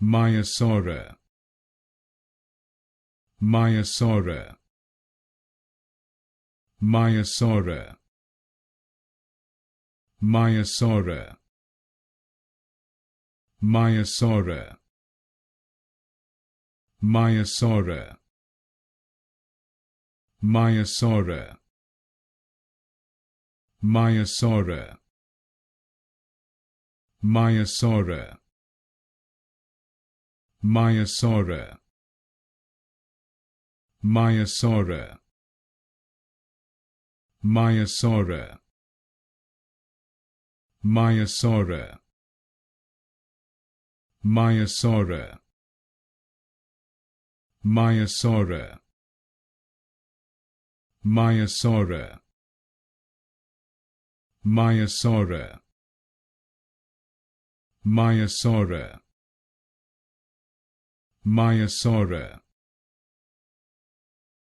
Maiasaura, Maiasaura, Maiasaura, Maiasaura, Maiasaura, Maiasaura, Maiasaura, Maiasaura, Maiasaura, Maiasaura, Maiasaura, Maiasaura, Maiasaura, Maiasaura, Maiasaura, Maiasaura, Maiasaura, Maiasaura, Maiasaura,